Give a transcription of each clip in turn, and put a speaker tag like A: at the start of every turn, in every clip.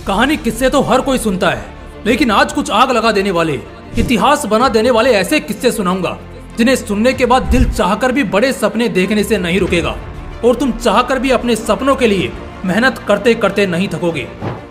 A: कहानी किस्से तो हर कोई सुनता है, लेकिन आज कुछ आग लगा देने वाले, इतिहास बना देने वाले ऐसे किस्से सुनाऊंगा जिन्हें सुनने के बाद दिल चाहकर भी बड़े सपने देखने से नहीं रुकेगा और तुम चाहकर भी अपने सपनों के लिए मेहनत करते करते नहीं थकोगे।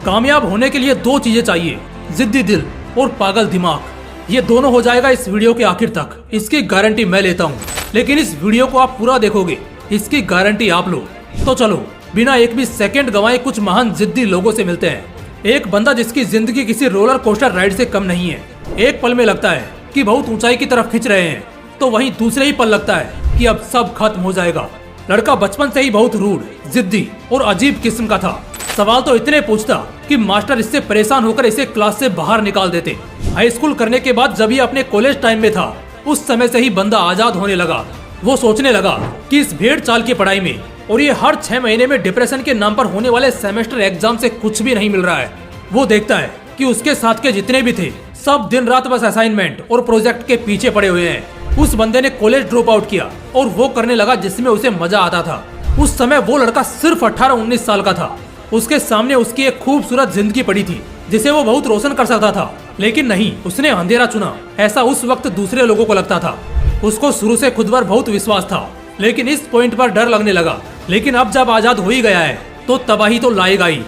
A: कामयाब होने के लिए दो चीजें चाहिए, जिद्दी दिल और पागल दिमाग। ये दोनों हो जाएगा इस वीडियो के आखिर तक, इसकी गारंटी मैं लेता हूँ। लेकिन इस वीडियो को आप पूरा देखोगे, इसकी गारंटी आप लो। तो चलो बिना एक भी सेकंड गंवाए कुछ महान जिद्दी लोगों से मिलते हैं। एक बंदा जिसकी जिंदगी किसी रोलर कोस्टर राइड से कम नहीं है। एक पल में लगता है कि बहुत ऊंचाई की तरफ खिंच रहे हैं, तो वहीं दूसरे ही पल लगता है कि अब सब खत्म हो जाएगा। लड़का बचपन से ही बहुत रूड, जिद्दी और अजीब किस्म का था। सवाल तो इतने पूछता कि मास्टर इससे परेशान होकर इसे क्लास से बाहर निकाल देते। हाई स्कूल करने के बाद जब ये अपने कॉलेज टाइम में था, उस समय से ही बंदा आजाद होने लगा। वो सोचने लगा कि इस भेड़ चाल की पढ़ाई में और ये हर 6 महीने में डिप्रेशन के नाम पर होने वाले सेमेस्टर एग्जाम से कुछ भी नहीं मिल रहा है। वो देखता है कि उसके साथ के जितने भी थे सब दिन रात बस असाइनमेंट और प्रोजेक्ट के पीछे पड़े हुए हैं। उस बंदे ने कॉलेज ड्रॉप आउट किया और वो करने लगा जिसमें उसे मजा आता था। उस समय वो लड़का सिर्फ 18-19 साल का था। उसके सामने उसकी एक खूबसूरत जिंदगी पड़ी थी जिसे वो बहुत रोशन कर सकता था, लेकिन नहीं, उसने अंधेरा चुना। ऐसा उस वक्त दूसरे लोगों को लगता था। उसको शुरू से खुद पर बहुत विश्वास था, लेकिन इस पॉइंट पर डर लगने लगा। लेकिन अब जब आजाद हो ही गया है तो तबाही तो लाएगा ही।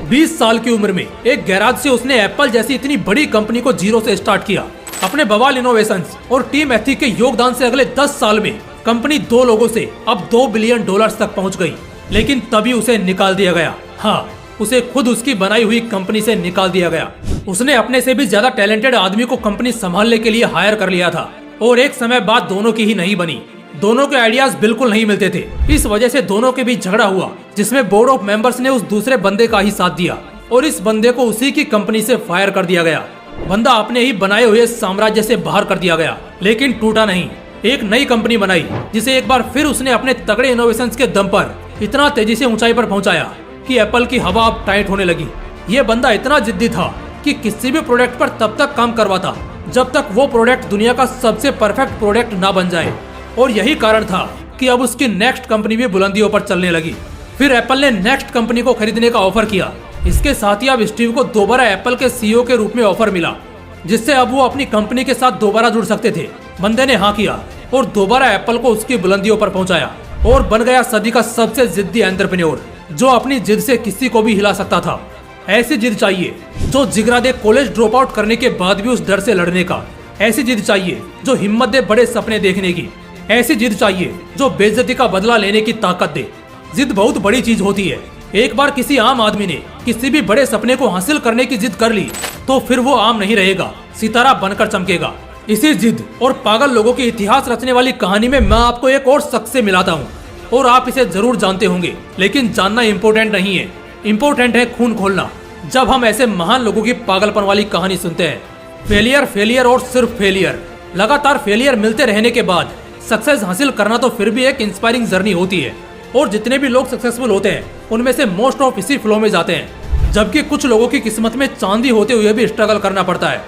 A: 20 साल की उम्र में एक गैराज से उसने एप्पल जैसी इतनी बड़ी कंपनी को जीरो से स्टार्ट किया। अपने बवाल इनोवेशंस और टीम एथिक के योगदान से अगले 10 साल में कंपनी 2 लोगों से अब $2 बिलियन तक पहुंच गई। लेकिन तभी उसे निकाल दिया गया। हाँ, उसे खुद उसकी बनाई हुई कंपनी से निकाल दिया गया। उसने अपने से भी ज्यादा टैलेंटेड आदमी को कंपनी संभालने के लिए हायर कर लिया था और एक समय बाद दोनों की ही नहीं बनी। दोनों के आइडियाज बिल्कुल नहीं मिलते थे। इस वजह से दोनों के बीच झगड़ा हुआ, जिसमें बोर्ड ऑफ मेंबर्स ने उस दूसरे बंदे का ही साथ दिया और इस बंदे को उसी की कंपनी से फायर कर दिया गया। बंदा अपने ही बनाए हुए साम्राज्य से बाहर कर दिया गया, लेकिन टूटा नहीं। एक नई कंपनी बनाई जिसे एक बार फिर उसने अपने तगड़े इनोवेशंस के दम पर इतना तेजी से ऊंचाई पर पहुंचाया कि एप्पल की हवा अब टाइट होने लगी। ये बंदा इतना जिद्दी था कि किसी भी प्रोडक्ट पर तब तक काम करवाता जब तक वो प्रोडक्ट दुनिया का सबसे परफेक्ट प्रोडक्ट ना बन जाए। और यही कारण था कि अब उसकी नेक्स्ट कंपनी भी बुलंदियों पर चलने लगी। फिर एप्पल ने नेक्स्ट कंपनी को खरीदने का ऑफर किया। इसके साथ ही अब स्टीव को दोबारा एप्पल के सीईओ के रूप में ऑफर मिला, जिससे अब वो अपनी कंपनी के साथ दोबारा जुड़ सकते थे। बंदे ने हाँ किया और दोबारा एप्पल को उसकी बुलंदियों पर पहुंचाया और बन गया सदी का सबसे जिद्दी एंटरप्रेन्योर, जो अपनी जिद से किसी को भी हिला सकता था। ऐसी जिद चाहिए जो जिगरा दे कॉलेज ड्रॉप आउट करने के बाद भी उस डर से लड़ने का। ऐसी जिद चाहिए जो हिम्मत दे बड़े सपने देखने की। ऐसी जिद चाहिए जो बेइज्जती का बदला लेने की ताकत दे। जिद बहुत बड़ी चीज होती है। एक बार किसी आम आदमी ने किसी भी बड़े सपने को हासिल करने की जिद कर ली तो फिर वो आम नहीं रहेगा, सितारा बनकर चमकेगा। इसी जिद और पागल लोगों की इतिहास रचने वाली कहानी में मैं आपको एक और शख्स से मिलाता हूँ और आप इसे जरूर जानते होंगे, लेकिन जानना इम्पोर्टेंट नहीं है, इम्पोर्टेंट है खून खोलना। जब हम ऐसे महान लोगों की पागलपन वाली कहानी सुनते हैं, फेलियर फेलियर और सिर्फ फेलियर, लगातार फेलियर मिलते रहने के बाद सक्सेस हासिल करना तो फिर भी एक इंस्पायरिंग जर्नी होती है। और जितने भी लोग सक्सेसफुल होते हैं उनमें से मोस्ट ऑफ इसी फ्लो में जाते हैं, जबकि कुछ लोगों की किस्मत में चांदी होते हुए भी स्ट्रगल करना पड़ता है।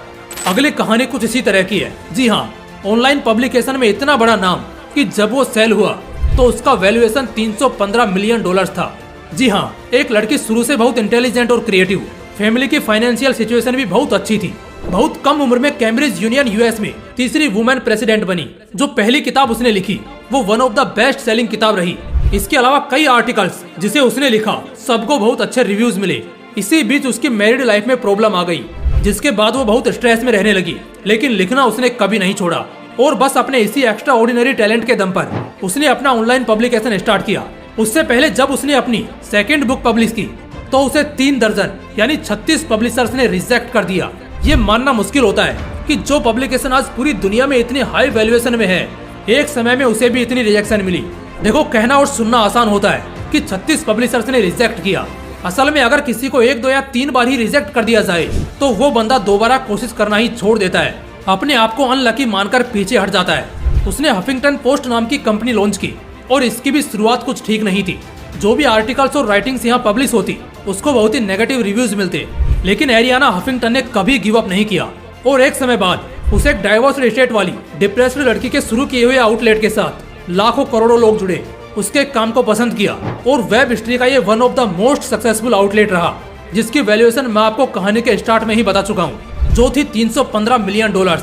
A: अगली कहानी कुछ इसी तरह की है। जी हाँ, ऑनलाइन पब्लिकेशन में इतना बड़ा नाम कि जब वो सेल हुआ तो उसका वैल्यूएशन $315 मिलियन था। जी हाँ, एक लड़की शुरू से बहुत इंटेलिजेंट और क्रिएटिव, फैमिली की फाइनेंशियल सिचुएशन भी बहुत अच्छी थी। बहुत कम उम्र में कैम्ब्रिज यूनियन यूएस में तीसरी वुमेन प्रेसिडेंट बनी। जो पहली किताब उसने लिखी वो one of the best selling किताब रही। इसके अलावा कई आर्टिकल्स जिसे उसने लिखा सबको बहुत अच्छे रिव्यूज मिले। इसी बीच उसकी मैरिड लाइफ में प्रॉब्लम आ गई, जिसके बाद वो बहुत स्ट्रेस में रहने लगी, लेकिन लिखना उसने कभी नहीं छोड़ा और बस अपने इसी एक्स्ट्रा ऑर्डिनरी टैलेंट के दम पर उसने अपना ऑनलाइन पब्लिकेशन स्टार्ट किया। उससे पहले जब उसने अपनी सेकेंड बुक पब्लिश की तो उसे 3 दर्जन यानी 36 पब्लिशर्स ने रिजेक्ट कर दिया। ये मानना मुश्किल होता है कि जो पब्लिकेशन आज पूरी दुनिया में इतनी हाई वैल्यूएशन में है, एक समय में उसे भी इतनी रिजेक्शन मिली। देखो, कहना और सुनना आसान होता है कि 36 पब्लिशर्स ने रिजेक्ट किया। असल में अगर किसी को 1, 2 या 3 बार ही रिजेक्ट कर दिया जाए तो वो बंदा दोबारा कोशिश करना ही छोड़ देता है, अपने आप को अनलकी मानकर पीछे हट जाता है। उसने हफिंगटन पोस्ट नाम की कंपनी लॉन्च की और इसकी भी शुरुआत कुछ ठीक नहीं थी। जो भी आर्टिकल्स और राइटिंग्स यहाँ पब्लिश होती उसको बहुत ही नेगेटिव रिव्यूज मिलते, लेकिन एरियाना हफिंगटन ने कभी गिव अप नहीं किया और एक समय बाद उसे एक डाइवोर्स स्टेट वाली डिप्रेस्ड लड़की के शुरू किए हुए आउटलेट के साथ लाखों करोड़ों लोग जुड़े, उसके काम को पसंद किया और वेब हिस्ट्री का ये one of the most successful outlet रहा। जिसकी वैल्यूएशन मैं आपको कहानी के स्टार्ट में ही बता चुका हूँ, जो थी $315 मिलियन।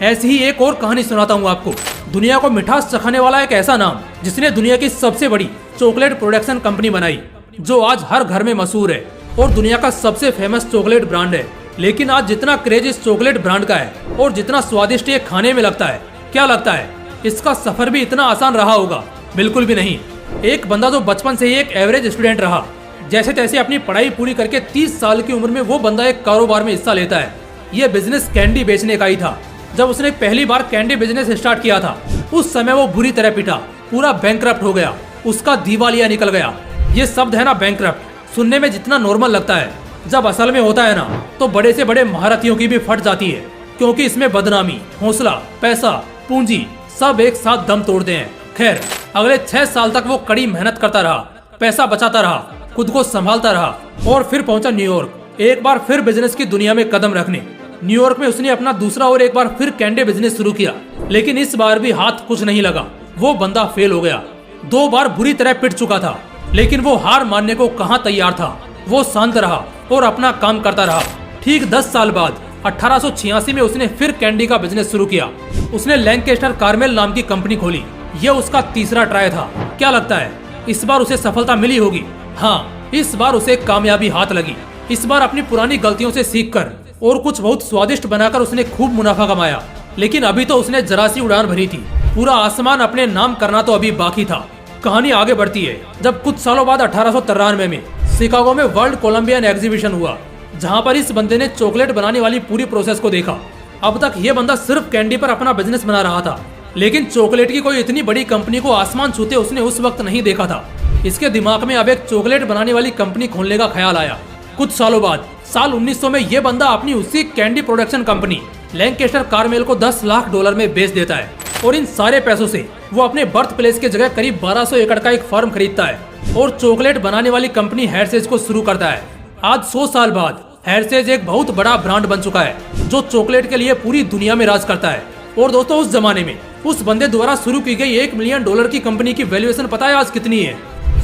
A: ऐसी ही एक और कहानी सुनाता हूँ आपको। दुनिया को मिठास चखाने वाला एक ऐसा नाम जिसने दुनिया की सबसे बड़ी चॉकलेट प्रोडक्शन कंपनी बनाई, जो आज हर घर में मशहूर है और दुनिया का सबसे फेमस चॉकलेट ब्रांड है। लेकिन आज जितना क्रेज इस चॉकलेट ब्रांड का है और जितना स्वादिष्ट ये खाने में लगता है, क्या लगता है इसका सफर भी इतना आसान रहा होगा? बिल्कुल भी नहीं। एक बंदा जो बचपन से ही एक एवरेज स्टूडेंट रहा, जैसे तैसे अपनी पढ़ाई पूरी करके 30 साल की उम्र में वो बंदा एक कारोबार में हिस्सा लेता है। ये बिजनेस कैंडी बेचने का ही था। जब उसने पहली बार कैंडी बिजनेस स्टार्ट किया था, उस समय वो बुरी तरह पिटा, पूरा बैंकरप्ट हो गया, उसका दिवालिया निकल गया। ये शब्द है ना बैंकरप्ट, सुनने में जितना नॉर्मल लगता है, जब असल में होता है ना तो बड़े से बड़े महारथियों की भी फट जाती है, क्योंकि इसमें बदनामी, हौसला, पैसा, पूंजी सब एक साथ दम तोड़ते हैं। खैर, अगले 6 साल तक वो कड़ी मेहनत करता रहा, पैसा बचाता रहा, खुद को संभालता रहा और फिर पहुंचा न्यूयॉर्क, एक बार फिर बिजनेस की दुनिया में कदम रखने। न्यूयॉर्क में उसने अपना दूसरा और एक बार फिर कैंडी बिजनेस शुरू किया, लेकिन इस बार भी हाथ कुछ नहीं लगा। वो बंदा फेल हो गया। 2 बार बुरी तरह पिट चुका था, लेकिन वो हार मानने को कहाँ तैयार था। वो शांत रहा और अपना काम करता रहा। ठीक 10 साल बाद 1886 में उसने फिर कैंडी का बिजनेस शुरू किया। उसने लैंकेस्टर कार्मेल नाम की कंपनी खोली। यह उसका तीसरा ट्राई था। क्या लगता है इस बार उसे सफलता मिली होगी? हाँ, इस बार उसे कामयाबी हाथ लगी। इस बार अपनी पुरानी गलतियों से सीखकर और कुछ बहुत स्वादिष्ट बनाकर उसने खूब मुनाफा कमाया। लेकिन अभी तो उसने जरा सी उड़ान भरी थी, पूरा आसमान अपने नाम करना तो अभी बाकी था। कहानी आगे बढ़ती है जब कुछ सालों बाद 1893 में शिकागो में वर्ल्ड कोलंबियन एग्जीबिशन हुआ, जहां पर इस बंदे ने चॉकलेट बनाने वाली पूरी प्रोसेस को देखा। अब तक ये बंदा सिर्फ कैंडी पर अपना बिजनेस बना रहा था, लेकिन चॉकलेट की कोई इतनी बड़ी कंपनी को आसमान छूते उसने उस वक्त नहीं देखा था। इसके दिमाग में अब एक चॉकलेट बनाने वाली कंपनी खोलने का ख्याल आया। कुछ सालों बाद साल 1900 में ये बंदा अपनी उसी candy production company Lancaster Carmel को $10 लाख में बेच देता है और इन सारे पैसों से वो अपने बर्थ प्लेस के जगह करीब 1200 एकड़ का एक फार्म खरीदता है और चॉकलेट बनाने वाली कंपनी हेर्शेज को शुरू करता है। आज 100 साल बाद हेर्शेज एक बहुत बड़ा ब्रांड बन चुका है, जो चॉकलेट के लिए पूरी दुनिया में राज करता है। और दोस्तों, उस जमाने में उस बंदे द्वारा शुरू की गई $1 मिलियन की कंपनी की वैल्यूएशन पता है आज कितनी है?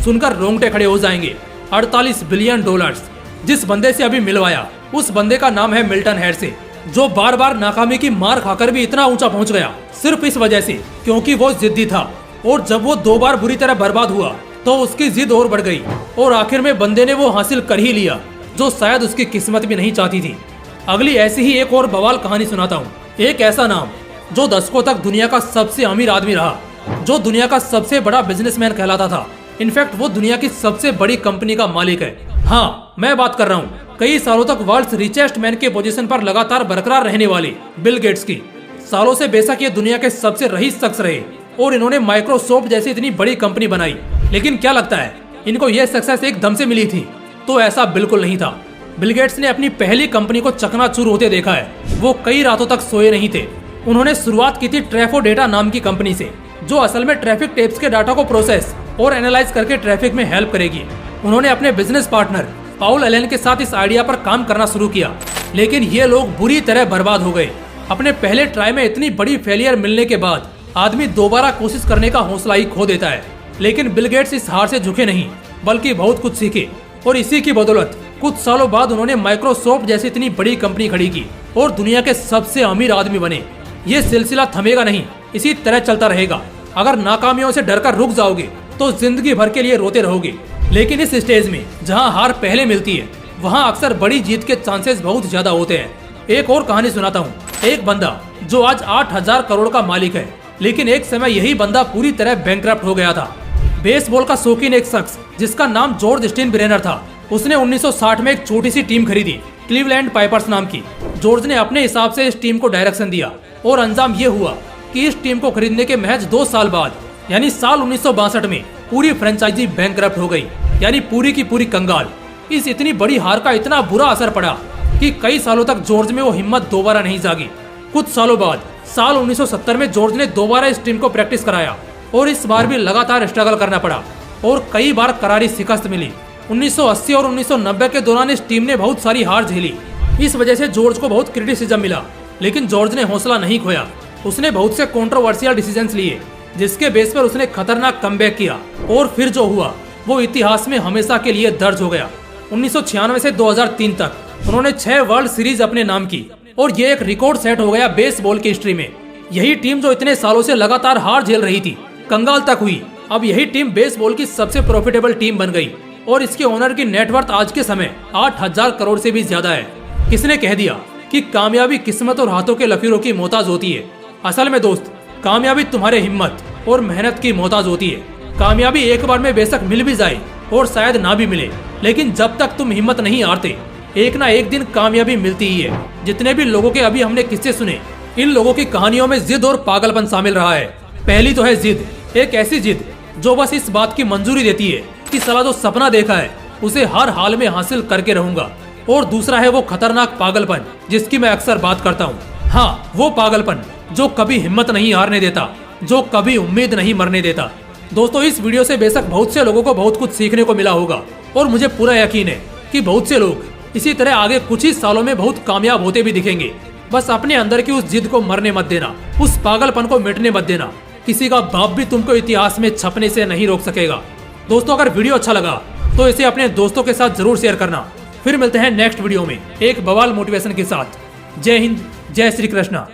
A: सुनकर रोंगटे खड़े हो जाएंगे। $48 बिलियन। जिस बंदे से अभी मिलवाया, उस बंदे का नाम है मिल्टन हेर्शे, जो बार बार नाकामी की मार खाकर भी इतना ऊंचा पहुंच गया सिर्फ इस वजह से क्योंकि वो जिद्दी था। और जब वो 2 बार बुरी तरह बर्बाद हुआ तो उसकी जिद और बढ़ गई और आखिर में बंदे ने वो हासिल कर ही लिया, जो शायद उसकी किस्मत भी नहीं चाहती थी। अगली ऐसी ही एक और बवाल कहानी सुनाता हूँ। एक ऐसा नाम जो दशकों तक दुनिया का सबसे अमीर आदमी रहा, जो दुनिया का सबसे बड़ा बिजनेसमैन कहलाता था। इनफैक्ट वो दुनिया की सबसे बड़ी कंपनी का मालिक है। हाँ, मैं बात कर रहा हूँ कई सालों तक वर्ल्ड रिचेस्ट मैन के पोजीशन पर लगातार बरकरार रहने वाले बिल गेट्स की। सालों से बेशक ये दुनिया के सबसे रईस शख्स रहे और इन्होंने माइक्रोसॉफ्ट जैसी इतनी बड़ी कंपनी बनाई, लेकिन क्या लगता है इनको ये सक्सेस एक दम से मिली थी? तो ऐसा बिल्कुल नहीं था। बिल गेट्स ने अपनी पहली कंपनी को चकनाचूर होते देखा है। वो कई रातों तक सोए नहीं थे। उन्होंने शुरुआत की थी ट्रैफो डेटा नाम की कंपनी से, जो असल में ट्रैफिक टेप्स के डाटा को प्रोसेस और एनालाइज करके ट्रैफिक में हेल्प करेगी। उन्होंने अपने बिजनेस पार्टनर पाउल एलन के साथ इस आइडिया पर काम करना शुरू किया, लेकिन ये लोग बुरी तरह बर्बाद हो गए। अपने पहले ट्राई में इतनी बड़ी फेलियर मिलने के बाद आदमी दोबारा कोशिश करने का हौसला ही खो देता है। लेकिन बिल गेट्स इस हार से झुके नहीं, बल्कि बहुत कुछ सीखे और इसी की बदौलत कुछ सालों बाद उन्होंने माइक्रोसॉफ्ट जैसी इतनी बड़ी कंपनी खड़ी की और दुनिया के सबसे अमीर आदमी बने। ये सिलसिला थमेगा नहीं, इसी तरह चलता रहेगा। अगर नाकामियों से डरकर रुक जाओगे तो जिंदगी भर के लिए रोते रहोगे। लेकिन इस स्टेज में जहां हार पहले मिलती है, वहां अक्सर बड़ी जीत के चांसेस बहुत ज्यादा होते हैं। एक और कहानी सुनाता हूँ। एक बंदा जो आज 8000 करोड़ का मालिक है, लेकिन एक समय यही बंदा पूरी तरह बैंकरप्ट हो गया था। बेसबॉल का शौकीन एक शख्स जिसका नाम जॉर्ज स्टेनब्रेनर था, उसने 1960 में एक छोटी सी टीम खरीदी, क्लीवलैंड पाइपर्स नाम की। जॉर्ज ने अपने हिसाब से इस टीम को डायरेक्शन दिया और अंजाम ये हुआ कि इस टीम को खरीदने के महज 2 साल बाद, यानी साल 1962 में पूरी फ्रेंचाइजी बैंकरप्ट हो गई, यानी पूरी की पूरी कंगाल। इस इतनी बड़ी हार का इतना बुरा असर पड़ा कि कई सालों तक जॉर्ज में वो हिम्मत दोबारा नहीं जागी। कुछ सालों बाद साल 1970 में जॉर्ज ने दोबारा इस टीम को प्रैक्टिस कराया और इस बार भी लगातार स्ट्रगल करना पड़ा और कई बार करारी शिकस्त मिली। 1980 और 1990 के दौरान इस टीम ने बहुत सारी हार झेली। इस वजह से जॉर्ज को बहुत क्रिटिसिज्म मिला, लेकिन जॉर्ज ने हौसला नहीं खोया। उसने बहुत से कंट्रोवर्शियल डिसीजंस लिए, जिसके बेस पर उसने खतरनाक कमबैक किया और फिर जो हुआ वो इतिहास में हमेशा के लिए दर्ज हो गया। 1996 से 2003 तक उन्होंने 6 वर्ल्ड सीरीज अपने नाम की और ये एक रिकॉर्ड सेट हो गया बेसबॉल की हिस्ट्री में। यही टीम जो इतने सालों से लगातार हार झेल रही थी, कंगाल तक हुई, अब यही टीम बेसबॉल की सबसे प्रॉफिटेबल टीम बन गई और इसके ओनर की नेटवर्थ आज के समय 8,000 करोड़ से भी ज्यादा है। किसने कह दिया कि कामयाबी किस्मत और हाथों के लकीरों की मोहताज होती है? असल में दोस्त, कामयाबी तुम्हारे हिम्मत और मेहनत की मोहताज होती है। कामयाबी एक बार में बेशक मिल भी जाए और शायद ना भी मिले, लेकिन जब तक तुम हिम्मत नहीं हारते, एक ना एक दिन कामयाबी मिलती ही है। जितने भी लोगों के अभी हमने किस्से सुने, इन लोगों की कहानियों में जिद और पागलपन शामिल रहा है। पहली तो है जिद, एक ऐसी जिद जो बस इस बात की मंजूरी देती है कि साला जो सपना देखा है उसे हर हाल में हासिल करके रहूंगा। और दूसरा है वो खतरनाक पागलपन जिसकी मैं अक्सर बात करता हूँ। हाँ, वो पागलपन जो कभी हिम्मत नहीं हारने देता, जो कभी उम्मीद नहीं मरने देता। दोस्तों, इस वीडियो से बेशक बहुत से लोगों को बहुत कुछ सीखने को मिला होगा और मुझे पूरा यकीन है कि बहुत से लोग इसी तरह आगे कुछ ही सालों में बहुत कामयाब होते भी दिखेंगे। बस अपने अंदर की उस जिद को मरने मत देना, उस पागलपन को मिटने मत देना। किसी का बाप भी तुमको इतिहास में छपने से नहीं रोक सकेगा। दोस्तों, अगर वीडियो अच्छा लगा तो इसे अपने दोस्तों के साथ जरूर शेयर करना। फिर मिलते हैं नेक्स्ट वीडियो में एक बवाल मोटिवेशन के साथ। जय हिंद, जय श्री कृष्णा।